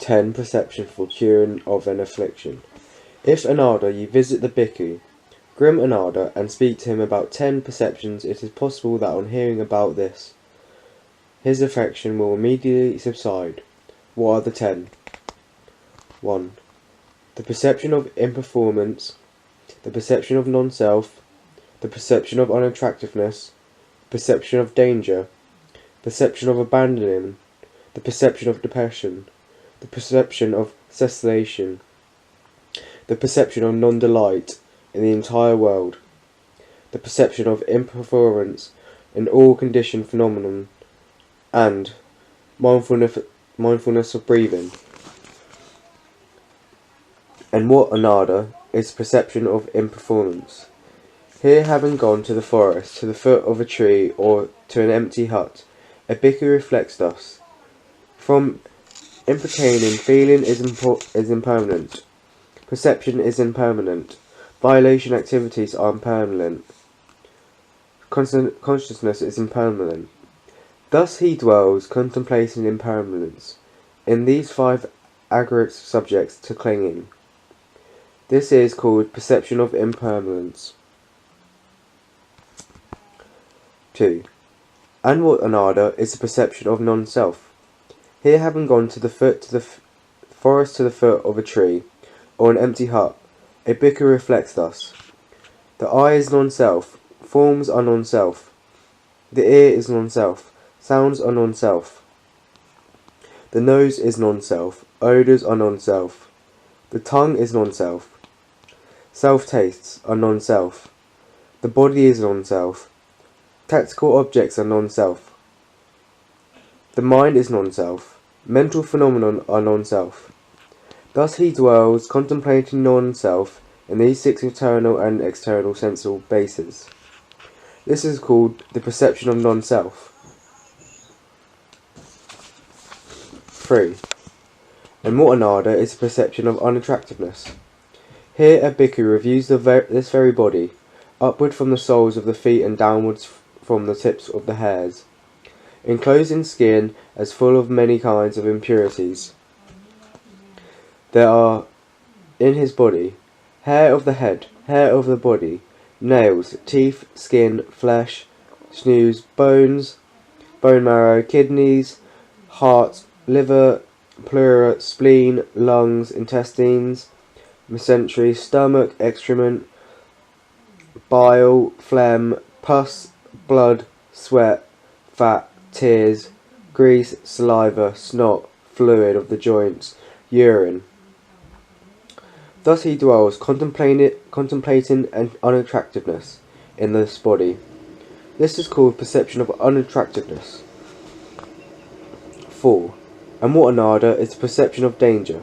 10. Perception for curing of an affliction. If Ananda you visit the bhikkhu, Grim Ananda, and speak to him about 10 perceptions, it is possible that on hearing about this, his affection will immediately subside. What are the 10? 1. The perception of imperformance, the perception of non-self, the perception of unattractiveness, perception of danger, perception of abandoning, the perception of depression, the perception of cessation, the perception of non-delight in the entire world, the perception of imperformance in all conditioned phenomenon, and mindfulness of breathing. And what Ananda is perception of imperformance. Here, having gone to the forest, to the foot of a tree, or to an empty hut, a bhikkhu reflects thus. From impertaining, feeling is impermanent. Perception is impermanent. Violation activities are impermanent. Consciousness is impermanent. Thus he dwells, contemplating impermanence, in these 5 aggregate subjects to clinging. This is called perception of impermanence. 2. And what Ananda is the perception of non-self. Here, having gone to the forest to the foot of a tree, or an empty hut, a bhikkhu reflects thus. The eye is non-self, forms are non-self, the ear is non-self, sounds are non-self, the nose is non-self, odours are non-self, the tongue is non-self, self-tastes are non-self, the body is non-self, tactical objects are non-self, the mind is non-self, mental phenomena are non-self. Thus he dwells, contemplating non-self in these 6 internal and external sensible bases. This is called the perception of non-self. 3. And what Ananda is the perception of unattractiveness. Here a bhikkhu reviews this very body, upward from the soles of the feet and downwards from the tips of the hairs, enclosed in skin as full of many kinds of impurities. There are in his body hair of the head, hair of the body, nails, teeth, skin, flesh, sinews, bones, bone marrow, kidneys, heart, liver, pleura, spleen, lungs, intestines, mesentery, stomach, excrement, bile, phlegm, pus, blood, sweat, fat, tears, grease, saliva, snot, fluid of the joints, urine. Thus he dwells, contemplating an unattractiveness in this body. This is called perception of unattractiveness. 4. And what Ananda is the perception of danger.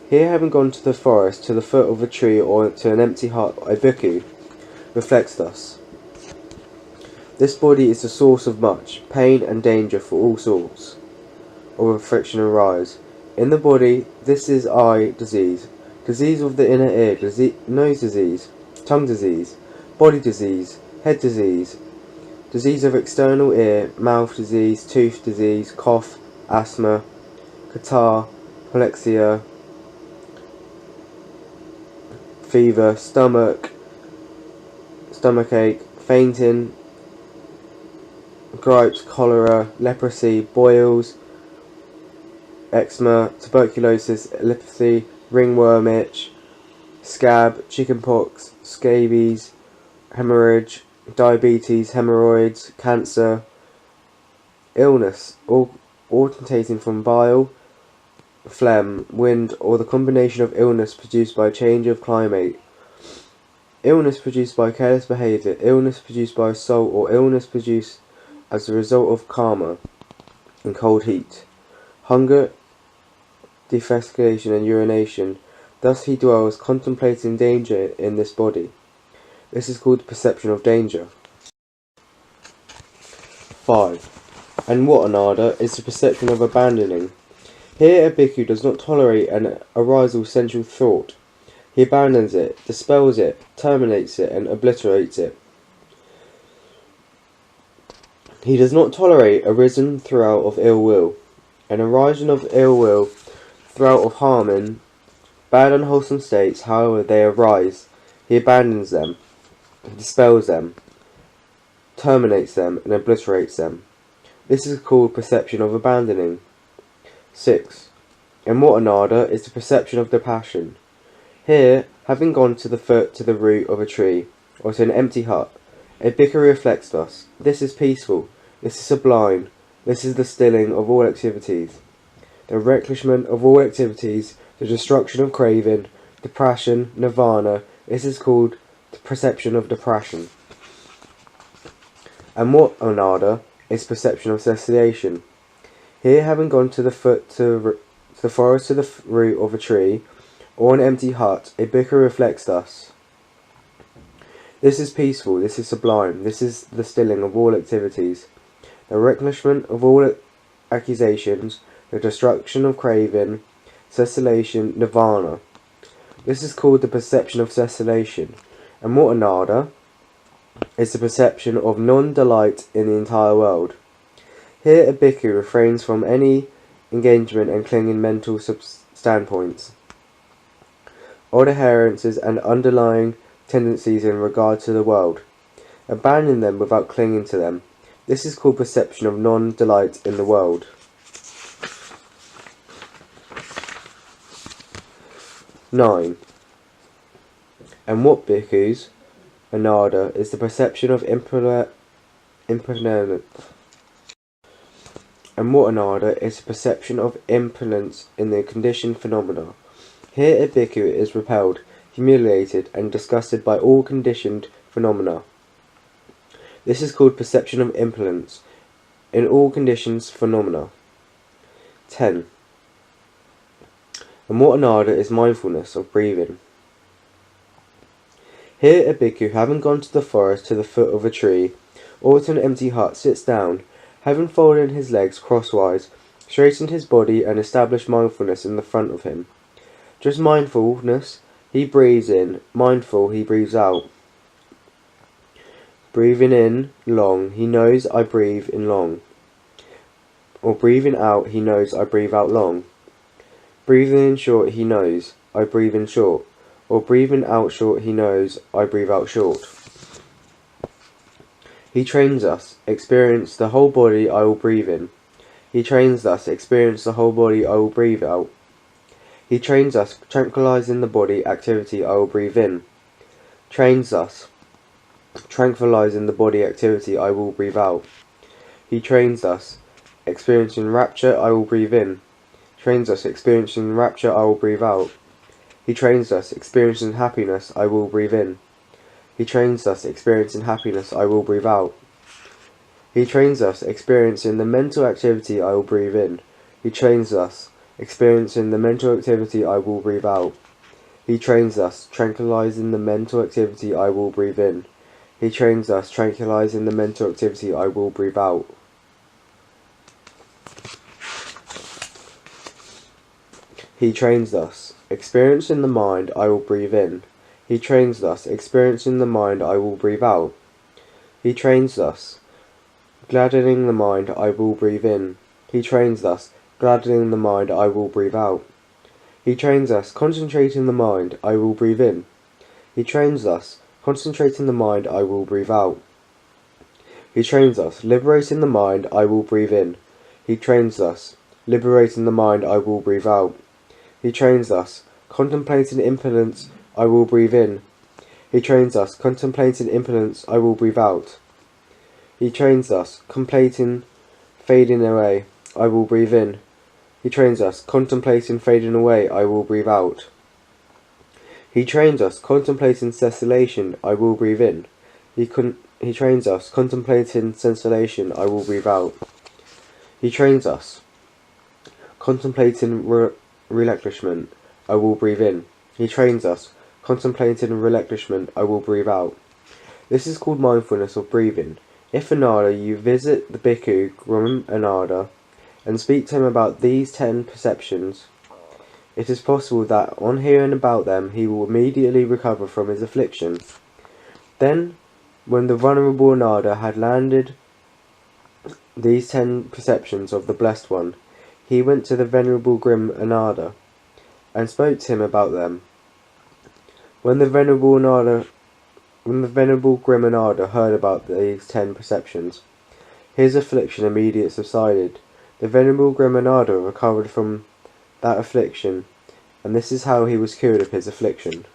Here, having gone to the forest, to the foot of a tree, or to an empty hut, a bhikkhu reflects thus. This body is the source of much pain and danger for all sorts of affliction arise. In the body, this is eye disease, disease of the inner ear, nose disease, tongue disease, body disease, head disease, disease of external ear, mouth disease, tooth disease, cough, asthma, catarrh, polexia, fever, stomachache, fainting, gripes, cholera, leprosy, boils, eczema, tuberculosis, epilepsy, ringworm itch, scab, chickenpox, scabies, hemorrhage, diabetes, hemorrhoids, cancer, illness, originating from bile, phlegm, wind, or the combination of illness produced by change of climate, illness produced by careless behaviour, illness produced by assault, or illness produced as a result of karma and cold heat, hunger, defecation and urination. Thus he dwells, contemplating danger in this body. This is called the perception of danger. 5. And what Ananda is the perception of abandoning. Here a bhikkhu does not tolerate an arisal sensual thought. He abandons it, dispels it, terminates it, and obliterates it. He does not tolerate a reason throughout of ill will. An origin of ill will throughout of harming bad unwholesome states, however they arise, he abandons them, dispels them, terminates them, and obliterates them. This is called perception of abandoning. 6. And what another is the perception of the passion. Here, having gone to the foot to the root of a tree, or to an empty hut, a bicker reflects thus. This is peaceful, this is sublime, this is the stilling of all activities, the relinquishment of all activities, the destruction of craving, depression, nirvana. This is called the perception of depression. And what another is perception of cessation. Here, having gone to the foot to the forest to the root of a tree, or an empty hut, a bicker reflects thus. This is peaceful, this is sublime, this is the stilling of all activities, the relinquishment of all accusations, the destruction of craving, cessation, nirvana. This is called the perception of cessation. And what another is the perception of non-delight in the entire world. Here a bhikkhu refrains from any engagement and clinging mental standpoints, or adherences and underlying tendencies in regard to the world, abandoning them without clinging to them. This is called perception of non-delight in the world. 9. And what bhikkhus another is the perception of impermanence. And what another is the perception of impermanence in the conditioned phenomena. Here a bhikkhu is repelled, humiliated, and disgusted by all conditioned phenomena. This is called perception of impermanence in all conditions phenomena. 10. And what another is mindfulness of breathing. Here a bhikkhu, having gone to the forest to the foot of a tree, or to an empty hut, sits down, having folded his legs crosswise, straightened his body, and established mindfulness in the front of him. Just mindfulness, he breathes in, mindful, he breathes out. Breathing in long, he knows I breathe in long. Or breathing out, he knows I breathe out long. Breathing in short, he knows I breathe in short. Or breathing out short, he knows I breathe out short. He trains us, experience the whole body I will breathe in. He trains us, experience the whole body I will breathe out. He trains us, tranquilizing the body activity I will breathe in. Trains us, tranquilizing the body activity I will breathe out. He trains us, experiencing rapture I will breathe in. Trains us, experiencing rapture I will breathe out. He trains us, experiencing happiness I will breathe in. He trains us, experiencing happiness I will breathe out. He trains us, experiencing the mental activity I will breathe in. He trains us, experiencing the mental activity I will breathe out. He trains us, tranquilizing the mental activity I will breathe in. He trains us, tranquilizing the mental activity I will breathe out. He trains us, experiencing the mind I will breathe in. He trains us, experiencing the mind I will breathe out. He trains us, gladdening the mind I will breathe in. He trains us, gladdening the mind I will breathe out. He trains us, concentrating the mind I will breathe in. He trains us, concentrating the mind I will breathe out. He trains us, liberating the mind I will breathe in. He trains us, liberating the mind I will breathe out. He trains us, contemplating impermanence I will breathe in. He trains us, contemplating impermanence I will breathe out. He trains us, contemplating fading away I will breathe in. He trains us, contemplating fading away I will breathe out. He trains us, contemplating cessation I will breathe in. He trains us, contemplating cessation I will breathe out. He trains us, contemplating relinquishment I will breathe in. He trains us, contemplating relinquishment I will breathe out. This is called mindfulness of breathing. If another you visit the bhikkhu Grum Anada and speak to him about these 10 perceptions, it is possible that on hearing about them he will immediately recover from his affliction. Then, when the Venerable Anada had landed these 10 perceptions of the Blessed One, he went to the Venerable Grim Anada and spoke to him about them. When the venerable Grimanada heard about these 10 perceptions, his affliction immediately subsided. The venerable Grimanada recovered from that affliction, and this is how he was cured of his affliction.